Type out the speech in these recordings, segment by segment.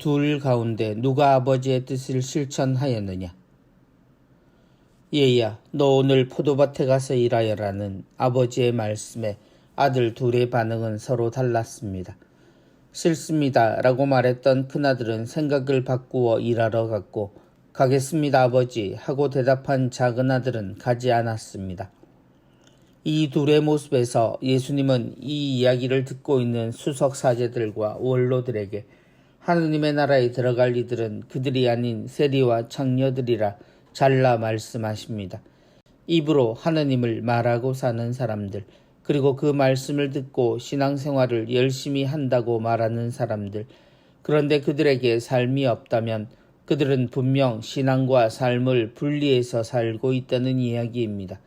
둘 가운데 누가 아버지의 뜻을 실천하였느냐? 얘야, 너 오늘 포도밭에 가서 일하여라는 아버지의 말씀에 아들 둘의 반응은 서로 달랐습니다. 싫습니다 라고 말했던 큰아들은 생각을 바꾸어 일하러 갔고, 가겠습니다 아버지 하고 대답한 작은아들은 가지 않았습니다. 이 둘의 모습에서 예수님은 이 이야기를 듣고 있는 수석사제들과 원로들에게 하느님의 나라에 들어갈 이들은 그들이 아닌 세리와 창녀들이라 잘라 말씀하십니다. 입으로 하느님을 말하고 사는 사람들, 그리고 그 말씀을 듣고 신앙생활을 열심히 한다고 말하는 사람들, 그런데 그들에게 삶이 없다면 그들은 분명 신앙과 삶을 분리해서 살고 있다는 이야기입니다.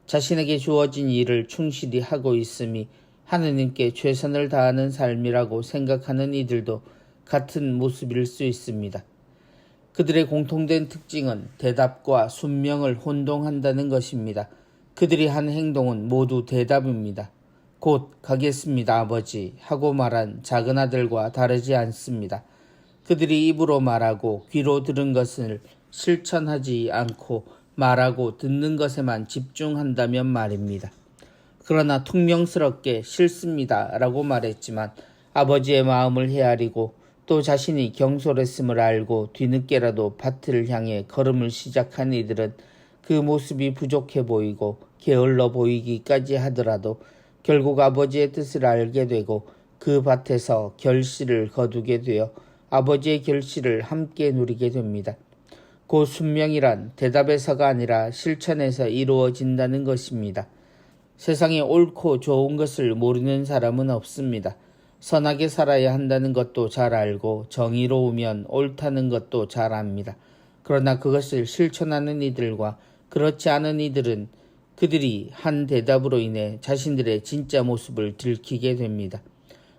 자신에게 주어진 일을 충실히 하고 있음이 하느님께 최선을 다하는 삶이라고 생각하는 이들도 같은 모습일 수 있습니다. 그들의 공통된 특징은 대답과 순명을 혼동한다는 것입니다. 그들이 한 행동은 모두 대답입니다. 곧 가겠습니다 아버지 하고 말한 작은아들과 다르지 않습니다. 그들이 입으로 말하고 귀로 들은 것을 실천하지 않고 말하고 듣는 것에만 집중한다면 말입니다. 그러나 퉁명스럽게 싫습니다 라고 말했지만 아버지의 마음을 헤아리고 또 자신이 경솔했음을 알고 뒤늦게라도 밭을 향해 걸음을 시작한 이들은 그 모습이 부족해 보이고 게을러 보이기까지 하더라도 결국 아버지의 뜻을 알게 되고 그 밭에서 결실을 거두게 되어 아버지의 결실을 함께 누리게 됩니다. 그 순명이란 대답에서가 아니라 실천에서 이루어진다는 것입니다. 세상에 옳고 좋은 것을 모르는 사람은 없습니다. 선하게 살아야 한다는 것도 잘 알고 정의로우면 옳다는 것도 잘 압니다. 그러나 그것을 실천하는 이들과 그렇지 않은 이들은 그들이 한 대답으로 인해 자신들의 진짜 모습을 들키게 됩니다.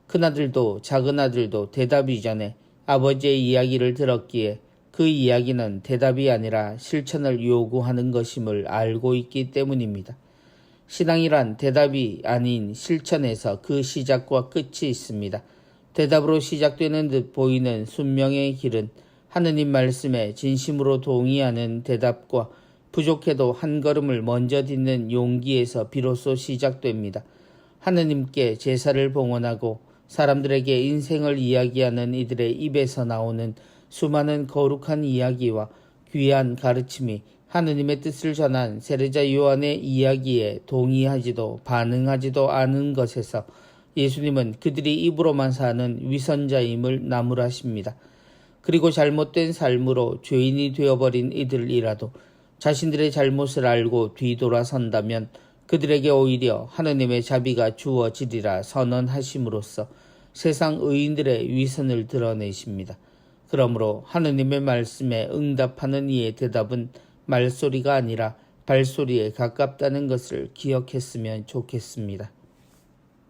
큰아들도 작은아들도 대답 이전에 아버지의 이야기를 들었기에 그 이야기는 대답이 아니라 실천을 요구하는 것임을 알고 있기 때문입니다. 신앙이란 대답이 아닌 실천에서 그 시작과 끝이 있습니다. 대답으로 시작되는 듯 보이는 순명의 길은 하느님 말씀에 진심으로 동의하는 대답과 부족해도 한 걸음을 먼저 딛는 용기에서 비로소 시작됩니다. 하느님께 제사를 봉헌하고 사람들에게 인생을 이야기하는 이들의 입에서 나오는 수많은 거룩한 이야기와 귀한 가르침이 하느님의 뜻을 전한 세례자 요한의 이야기에 동의하지도 반응하지도 않은 것에서 예수님은 그들이 입으로만 사는 위선자임을 나무라십니다. 그리고 잘못된 삶으로 죄인이 되어버린 이들이라도 자신들의 잘못을 알고 뒤돌아선다면 그들에게 오히려 하느님의 자비가 주어지리라 선언하심으로써 세상 의인들의 위선을 드러내십니다. 그러므로 하느님의 말씀에 응답하는 이의 대답은 말소리가 아니라 발소리에 가깝다는 것을 기억했으면 좋겠습니다.